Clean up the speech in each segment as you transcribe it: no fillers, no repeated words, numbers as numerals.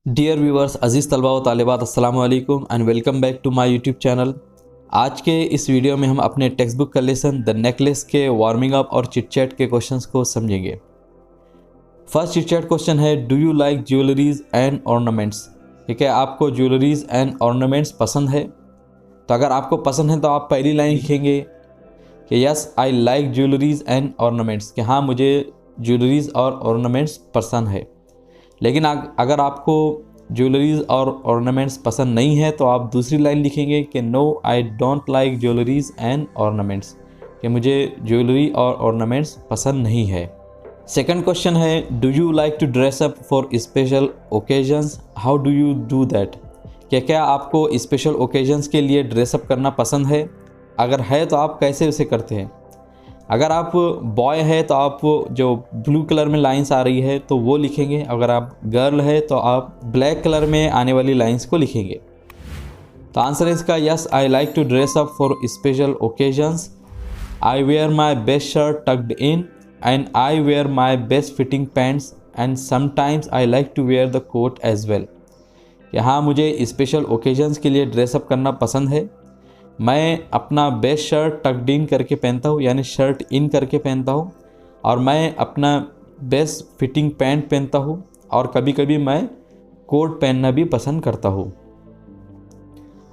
Dear viewers, अजीज़ तलबा व तालिबात, अस्सलामु अलैकुम and welcome back to my YouTube channel. आज के इस वीडियो में हम अपने टेक्स्ट बुक का लेसन द नेकलेस के वार्मिंग अप और चिट चैट के क्वेश्चंस को समझेंगे। फर्स्ट चिट चैट क्वेश्चन है, do you like jewelleries and ornaments. ठीक है, आपको ज्वेलरीज एंड ऑर्नामेंट्स पसंद है? तो अगर आपको पसंद है तो आप पहली लाइन लिखेंगे कि yes I like jewelleries and ornaments, कि हाँ मुझे ज्वेलरीज और ऑर्नामेंट्स पसंद है। लेकिन अगर आपको ज्वेलरीज और ऑर्नामेंट्स पसंद नहीं है तो आप दूसरी लाइन लिखेंगे कि no I don't like jewelleries and ornaments, कि मुझे ज्वेलरी और ऑर्नामेंट्स पसंद नहीं है। सेकंड क्वेश्चन है, do you like to dress up for special occasions, how do you do that. क्या आपको स्पेशल ओकेजन्स के लिए ड्रेसअप करना पसंद है? अगर है तो आप कैसे उसे करते हैं? अगर आप बॉय है तो आप जो ब्लू कलर में लाइंस आ रही है तो वो लिखेंगे। अगर आप गर्ल है तो आप ब्लैक कलर में आने वाली लाइंस को लिखेंगे। तो आंसर है इसका yes I like to dress up for special occasions. I wear my best shirt tucked in and I wear my best fitting pants and sometimes I like to wear the coat as well. यहाँ मुझे special occasions के लिए dress up करना पसंद है। मैं अपना best shirt tucked इन करके पहनता हूँ, यानी शर्ट इन करके पहनता हूँ, और मैं अपना बेस्ट फिटिंग पैंट पहनता हूँ, और कभी कभी मैं कोट पहनना भी पसंद करता हूँ।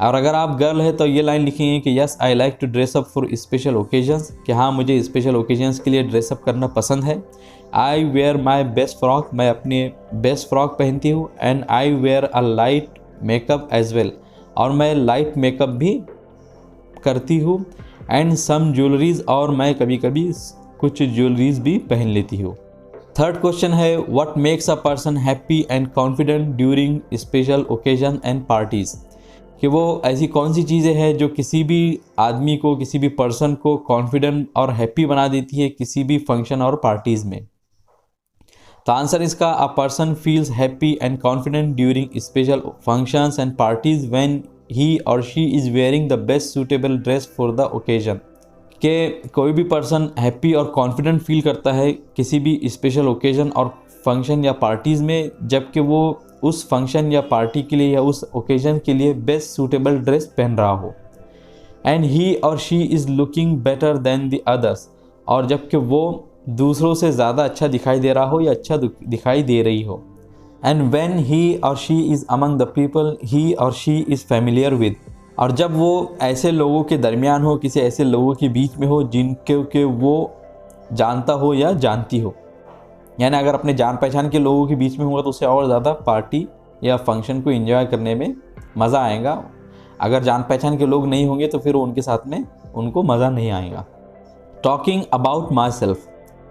और अगर आप गर्ल है तो ये लाइन लिखेंगे कि yes I like to dress up for special occasions, कि हाँ मुझे स्पेशल ओकेजन्स के लिए ड्रेसअप करना पसंद है। I wear my best frock, मैं अपनी बेस्ट फ्रॉक पहनती हूँ। And I wear a light makeup as well, और मैं लाइट मेकअप भी करती हूँ। एंड सम ज्वेलरीज, और मैं कभी कभी कुछ ज्वेलरीज भी पहन लेती हूँ। थर्ड क्वेश्चन है, what makes a person happy and confident during special occasion and parties, कि वो ऐसी कौन सी चीज़ें हैं जो किसी भी आदमी को, किसी भी पर्सन को कॉन्फिडेंट और हैप्पी बना देती है किसी भी फंक्शन और पार्टीज़ में। तो आंसर इसका, a person feels happy and confident during special functions and parties when he or she is wearing the best suitable dress for the occasion, कि कोई भी पर्सन हैप्पी और कॉन्फिडेंट फील करता है किसी भी स्पेशल ओकेजन और फंक्शन या पार्टीज़ में, जबकि वो उस फंक्शन या पार्टी के लिए या उस ओकेजन के लिए बेस्ट सूटेबल ड्रेस पहन रहा हो। And he or she is looking better than the others, और जबकि वो दूसरों से ज़्यादा अच्छा दिखाई दे रहा हो या अच्छा दिखाई दे रही हो। And when he or she is among the people he or she is familiar with, और जब वो ऐसे लोगों के दरमियान हो, किसी ऐसे लोगों के बीच में हो जिनके वो जानता हो या जानती हो। यानी अगर अपने जान पहचान के लोगों के बीच में होगा तो उससे और ज़्यादा पार्टी या फंक्शन को एंजॉय करने में मज़ा आएगा। अगर जान पहचान के लोग नहीं होंगे तो फिर उनके साथ में उनको मज़ा नहीं आएगा। टॉकिंग अबाउट माई सेल्फ,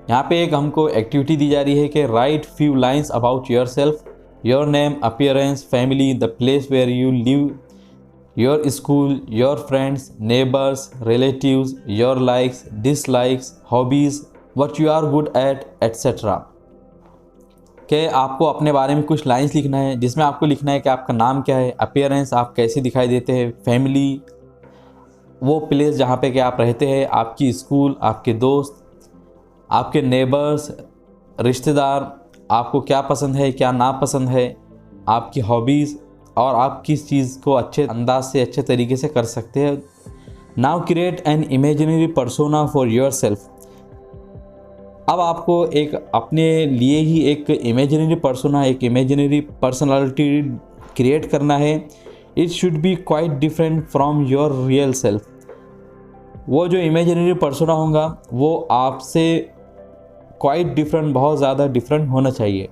यहाँ पे एक हमको एक्टिविटी दी जा रही है कि write few lines about yourself, your name, appearance, family, the place where you live, your school, your friends, neighbours, relatives, your likes, dislikes, hobbies, what you are good at, etcetera. कि आपको अपने बारे में कुछ lines लिखना है, जिसमें आपको लिखना है कि आपका नाम क्या है, अपीयरेंस आप कैसे दिखाई देते हैं, फैमिली वो प्लेस जहाँ पे कि आप रहते हैं, आपकी स्कूल, आपके दोस्त, आपके नेबर्स, रिश्तेदार, आपको क्या पसंद है क्या नापसंद है, आपकी हॉबीज़, और आप किस चीज़ को अच्छे अंदाज से अच्छे तरीके से कर सकते हैं। Now create an imaginary persona for your self. अब आपको एक अपने लिए ही एक इमेजिनरी पर्सोना, एक इमेजिनरी पर्सनालिटी क्रिएट करना है। It should be quite different from your real self. वो जो इमेजिनरी पर्सोना होगा वो आपसे क्वाइट डिफरेंट, बहुत ज़्यादा डिफरेंट होना चाहिए।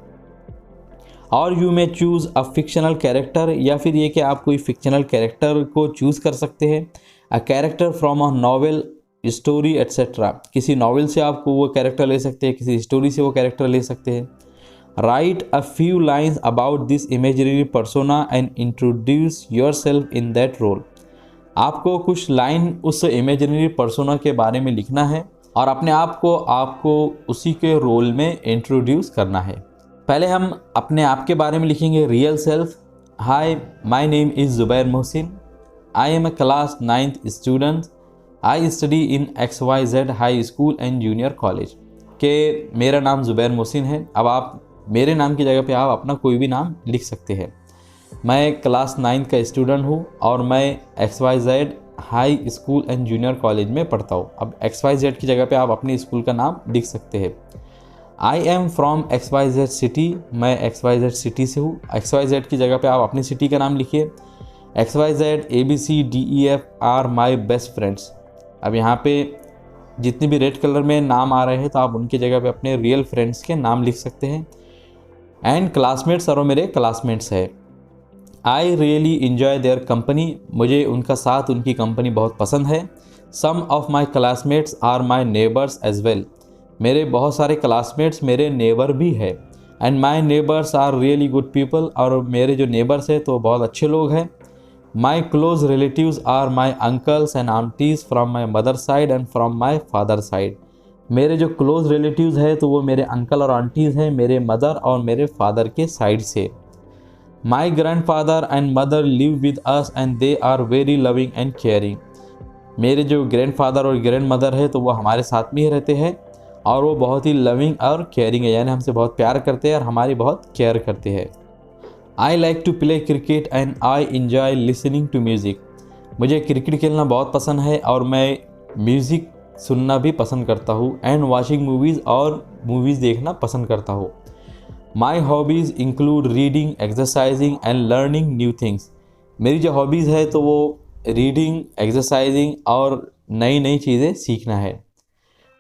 और you may choose a fictional character, या फिर ये कि आप कोई फिक्शनल कैरेक्टर को चूज़ कर सकते हैं। A character from a novel, story etcetera, किसी नॉवेल से आप वो कैरेक्टर ले सकते हैं, किसी स्टोरी से वो कैरेक्टर ले सकते हैं। Write a few lines about this imaginary persona and introduce yourself in that role. आपको कुछ लाइन उस इमेजिनरी पर्सोना के बारे में लिखना है और अपने आप को आपको उसी के रोल में इंट्रोड्यूस करना है। पहले हम अपने आप के बारे में लिखेंगे real self. Hi my name is Zubair Mohsin, I am a class 9th student, I study in XYZ high school and junior college. के मेरा नाम ज़ुबैर मोहसिन है। अब आप मेरे नाम की जगह पे आप अपना कोई भी नाम लिख सकते हैं। मैं क्लास 9 का स्टूडेंट हूँ और मैं XYZ high school and junior college में पढ़ता हूँ। अब XYZ की जगह पे आप अपनी स्कूल का नाम लिख सकते हैं। I am from XYZ city, मैं XYZ सिटी से हूँ। XYZ की जगह पे आप अपनी सिटी का नाम लिखिए। XYZ ABCDEF are my best friends. अब यहाँ पे जितने भी रेड कलर में नाम आ रहे हैं तो आप उनकी जगह पे अपने रियल फ्रेंड्स के नाम लिख सकते हैं। एंड क्लासमेट्स और मेरे क्लासमेट्स है। I really enjoy their company, मुझे उनका साथ, उनकी कंपनी बहुत पसंद है। Some of my classmates are my neighbours as well, मेरे बहुत सारे क्लासमेट्स मेरे नेबर भी है। And my neighbours are really good people, और मेरे जो नेबर्स हैं तो बहुत अच्छे लोग हैं। My close relatives are my uncles and aunties from my mother side and from my father side, मेरे जो क्लोज रिलेटिव्स हैं तो वो मेरे अंकल और आंटीज़ हैं, मेरे मदर और मेरे फादर के साइड से। My grandfather and mother live with us and they are very loving and caring, मेरे जो ग्रैंड फादर और ग्रैंड मदर है तो वो हमारे साथ में ही रहते हैं और वो बहुत ही लविंग और केयरिंग है, यानी हमसे बहुत प्यार करते हैं और हमारी बहुत केयर करते हैं। I like to play cricket and I enjoy listening to music, मुझे क्रिकेट खेलना बहुत पसंद है और मैं म्यूज़िक सुनना भी पसंद करता हूँ। एंड वॉचिंग मूवीज़, और मूवीज़ देखना पसंद करता हूँ। माई hobbies include reading, exercising and learning new things, मेरी जो हॉबीज़ है तो वो रीडिंग, एक्सरसाइजिंग और नई नई चीज़ें सीखना है।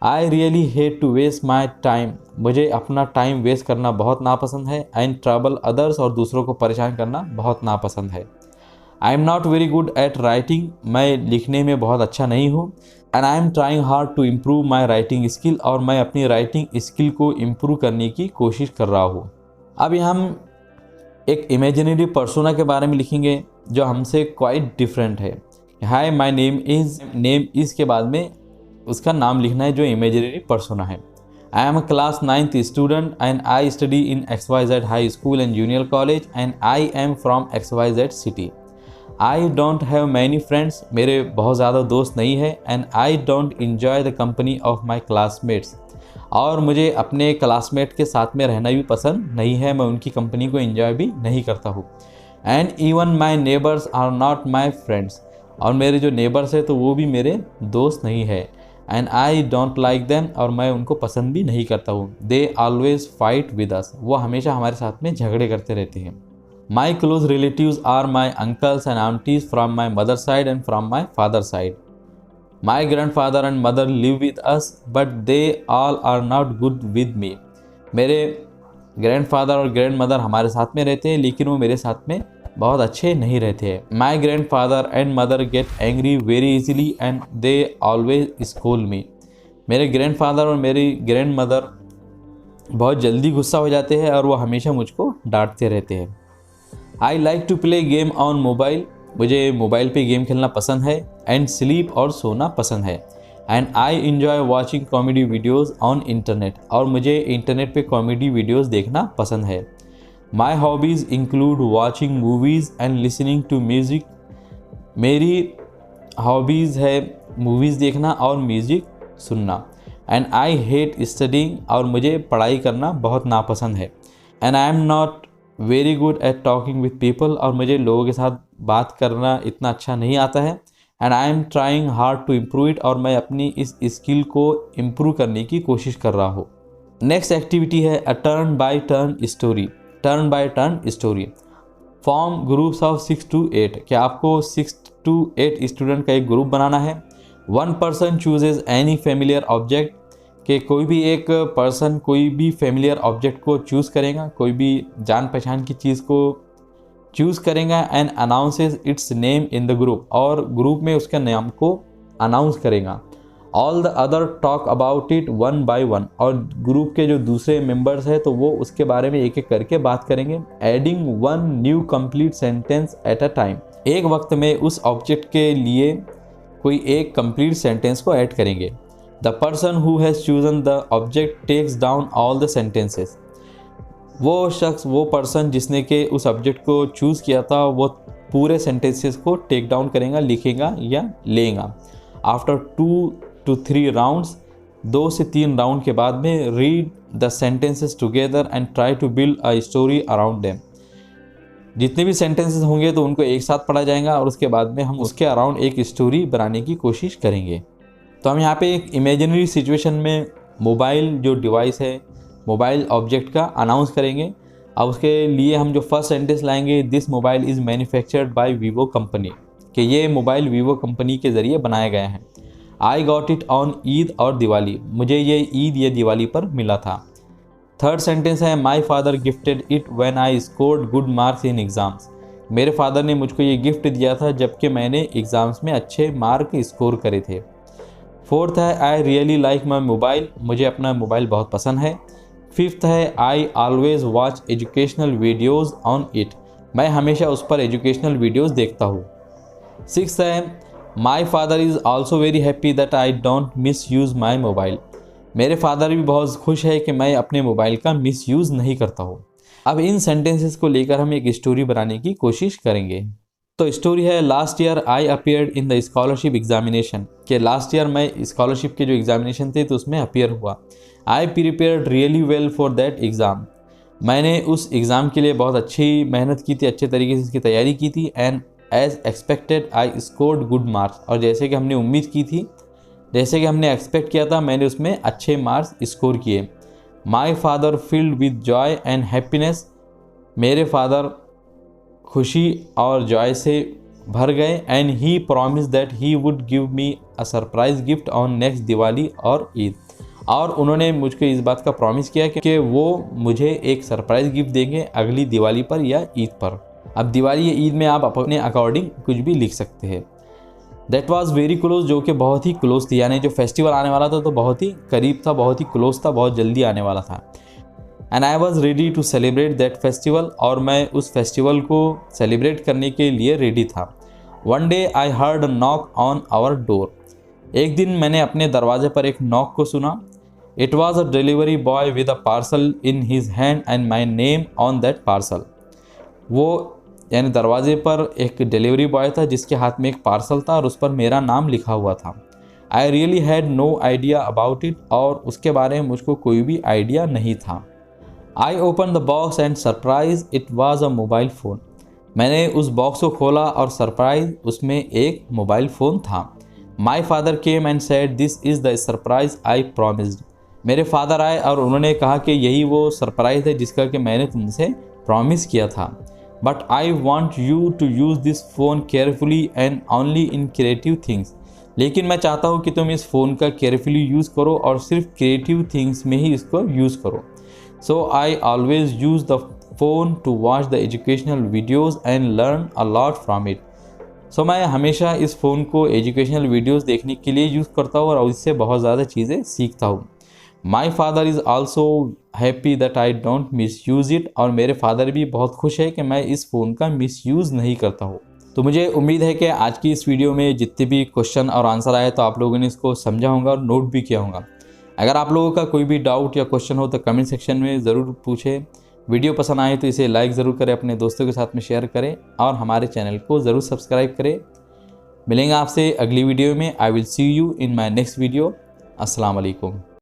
I really hate to waste my time, मुझे अपना टाइम वेस्ट करना बहुत नापसंद है। एंड ट्रबल अदर्स, और दूसरों को परेशान करना बहुत नापसंद है। I am not very good at writing, मैं लिखने में बहुत अच्छा नहीं हूँ। And I am trying hard to improve my writing skill, और मैं अपनी राइटिंग स्किल को इम्प्रूव करने की कोशिश कर रहा हूँ। अब हम एक इमेजिनरी पर्सोना के बारे में लिखेंगे जो हमसे क्वाइट डिफरेंट है। हाय माई नेम इज़ के बाद में उसका नाम लिखना है जो इमेजिनरी पर्सोना है। I am a class 9th student and I study in XYZ high school and junior college and I am from XYZ city. I don't have many friends, मेरे बहुत ज़्यादा दोस्त नहीं है। And I don't enjoy the company of my classmates, और मुझे अपने classmate के साथ में रहना भी पसंद नहीं है, मैं उनकी कंपनी को इन्जॉय भी नहीं करता हूँ। And even my neighbours are not my friends, और मेरे जो नेबर्स हैं तो वो भी मेरे दोस्त नहीं है। And I don't like them, और मैं उनको पसंद भी नहीं करता हूँ। They always fight with us, वो हमेशा हमारे साथ में झगड़े करते रहते हैं। My close relatives are my uncles and aunties from my mother side and from my father side. My grandfather and mother live with us but they all are not good with me, मेरे grandfather और grand mother हमारे साथ में रहते हैं लेकिन वो मेरे साथ में बहुत अच्छे नहीं रहते हैं। My grandfather and mother get angry very easily and they always school me, मेरे ग्रैंड फादर और मेरी ग्रैंड मदर बहुत जल्दी गुस्सा हो जाते हैं और वो हमेशा मुझको डांटते रहते हैं। I like to play game on mobile, मुझे मोबाइल पे गेम खेलना पसंद है। एंड स्लीप, और सोना पसंद है। And I enjoy watching comedy videos on internet, और मुझे इंटरनेट पे कॉमेडी वीडियोज़ देखना पसंद है। My hobbies include watching movies and listening to music, मेरी हॉबीज़ है मूवीज़ देखना और म्यूज़िक सुनना। एंड आई हेट स्टडिंग, और मुझे पढ़ाई करना बहुत नापसंद है। And I am not very good eight talking with people, और मुझे लोगों के साथ बात करना इतना अच्छा नहीं आता है। And I am trying hard to improve it, और मैं अपनी इस स्किल को इम्प्रूव करने की कोशिश कर रहा हूँ। नेक्स्ट एक्टिविटी है a turn by turn story. Turn by turn story. Form groups of 6 to 8, क्या आपको 6 to 8 स्टूडेंट का एक ग्रुप बनाना है। One person chooses any familiar object, कि कोई भी एक पर्सन कोई भी फेमिलियर ऑब्जेक्ट को चूज़ करेगा, कोई भी जान पहचान की चीज़ को चूज़ करेगा। And announces it's name in the group, और ग्रुप में उसके नाम को अनाउंस करेगा। All the other talk about it one by one, और ग्रुप के जो दूसरे मेंबर्स हैं तो वो उसके बारे में एक एक करके बात करेंगे। Adding one new complete sentence at a time, एक वक्त में उस ऑब्जेक्ट के लिए कोई एक कंप्लीट सेंटेंस को ऐड करेंगे। The person who has chosen the object takes down all the sentences, वो शख्स, वो पर्सन जिसने के उस ऑब्जेक्ट को चूज़ किया था वो पूरे सेंटेंसेस को टेक डाउन करेगा, लिखेगा या लेगा। आफ्टर 2 to 3 राउंड्स, 2 से 3 राउंड के बाद में read the sentences together and try to build a story around them, जितने भी सेंटेंसेस होंगे तो उनको एक साथ पढ़ा जाएगा और उसके बाद में हम उसके अराउंड एक स्टोरी बनाने की कोशिश करेंगे। तो हम यहाँ पे एक इमेजिनरी सिचुएशन में मोबाइल जो डिवाइस है, मोबाइल ऑब्जेक्ट का अनाउंस करेंगे। अब उसके लिए हम जो फर्स्ट सेंटेंस लाएंगे, this mobile is manufactured by Vivo company, कि ये मोबाइल वीवो कंपनी के ज़रिए बनाया गया है। I got it on Eid और दिवाली, मुझे ये ईद या दिवाली पर मिला था। थर्ड सेंटेंस है, my father gifted it when I scored good marks in exams, मेरे फादर ने मुझको ये गिफ्ट दिया था जबकि मैंने एग्ज़ाम्स में अच्छे मार्क स्कोर करे थे। फोर्थ है, I really like my mobile, मुझे अपना मोबाइल बहुत पसंद है। फिफ्थ है, I always watch educational videos on it, मैं हमेशा उस पर एजुकेशनल वीडियोज़ देखता हूँ। सिक्स है, my father is also very happy that I don't miss use my mobile, मेरे फादर भी बहुत खुश है कि मैं अपने मोबाइल का मिस यूज़ नहीं करता हूँ। अब इन सेंटेंसेस को लेकर हम एक स्टोरी बनाने की कोशिश करेंगे। तो स्टोरी है, last year I appeared in the scholarship examination, कि लास्ट ईयर मैं स्कॉलरशिप के जो एग्जामिनेशन थे तो उसमें अपीयर हुआ। आई prepared really well for that exam, मैंने उस एग्ज़ाम के लिए बहुत अच्छी मेहनत की थी, अच्छे तरीके से इसकी तैयारी की थी। And as expected I scored good marks, और जैसे कि हमने उम्मीद की थी, जैसे कि हमने एक्सपेक्ट किया था, मैंने उसमें अच्छे मार्क्स स्कोर किए। My father field with Joy and happiness, मेरे फादर खुशी और जॉय से भर गए। And he promise that he would give me a surprise gift on next Diwali और ईद, और उन्होंने मुझको इस बात का प्रॉमिस किया कि वो मुझे एक सरप्राइज गिफ्ट देंगे अगली दिवाली पर या ईद पर। अब दिवाली या ईद में आप अपने अकॉर्डिंग कुछ भी लिख सकते हैं। दैट वॉज वेरी क्लोज, जो कि बहुत ही क्लोज थी, यानी जो फेस्टिवल आने वाला था तो बहुत ही करीब था, बहुत ही क्लोज था, बहुत जल्दी आने वाला था। And I was ready to celebrate that festival, और मैं उस फेस्टिवल को सेलिब्रेट करने के लिए रेडी था। One day I heard a knock on our door, एक दिन मैंने अपने दरवाजे पर एक नॉक को सुना। It was a delivery boy with a parcel in his hand and my name on that parcel, वो यानी दरवाजे पर एक डिलीवरी बॉय था जिसके हाथ में एक पार्सल था और उस पर मेरा नाम लिखा हुआ था। I really had no idea about it, और उसके बारे में मुझको कोई भी आइडिया नहीं था। I open the box and surprise it was a mobile phone, मैंने उस बॉक्स को खोला और सरप्राइज उसमें एक मोबाइल फ़ोन था। My father came and said this is the surprise I promised, मेरे फादर आए और उन्होंने कहा कि यही वो सरप्राइज़ है जिसका कि मैंने तुमसे प्रॉमिस किया था। But I want you to use this phone carefully and only in creative things, लेकिन मैं चाहता हूँ कि तुम इस फ़ोन का केयरफुली यूज़ करो और सिर्फ क्रिएटिव थिंग्स में ही इसको यूज़ करो। So I always use the phone to watch the educational videos and learn a lot from it, so मैं हमेशा इस फ़ोन को एजुकेशनल वीडियोज़ देखने के लिए यूज़ करता हूँ और इससे बहुत ज़्यादा चीज़ें सीखता हूँ। My father is also happy that I don't miss use it, और मेरे फादर भी बहुत खुश है कि मैं इस फ़ोन का मिस यूज़ नहीं करता हूँ। तो मुझे उम्मीद है कि आज की इस वीडियो में जितने भी क्वेश्चन और आंसर आए तो आप लोगों ने इसको समझा होगा और नोट भी किया होगा। अगर आप लोगों का कोई भी डाउट या क्वेश्चन हो तो कमेंट सेक्शन में ज़रूर पूछें। वीडियो पसंद आए तो इसे लाइक ज़रूर करें, अपने दोस्तों के साथ में शेयर करें और हमारे चैनल को ज़रूर सब्सक्राइब करें। मिलेंगे आपसे अगली वीडियो में। I will see you in my next video. अस्सलाम वालेकुम।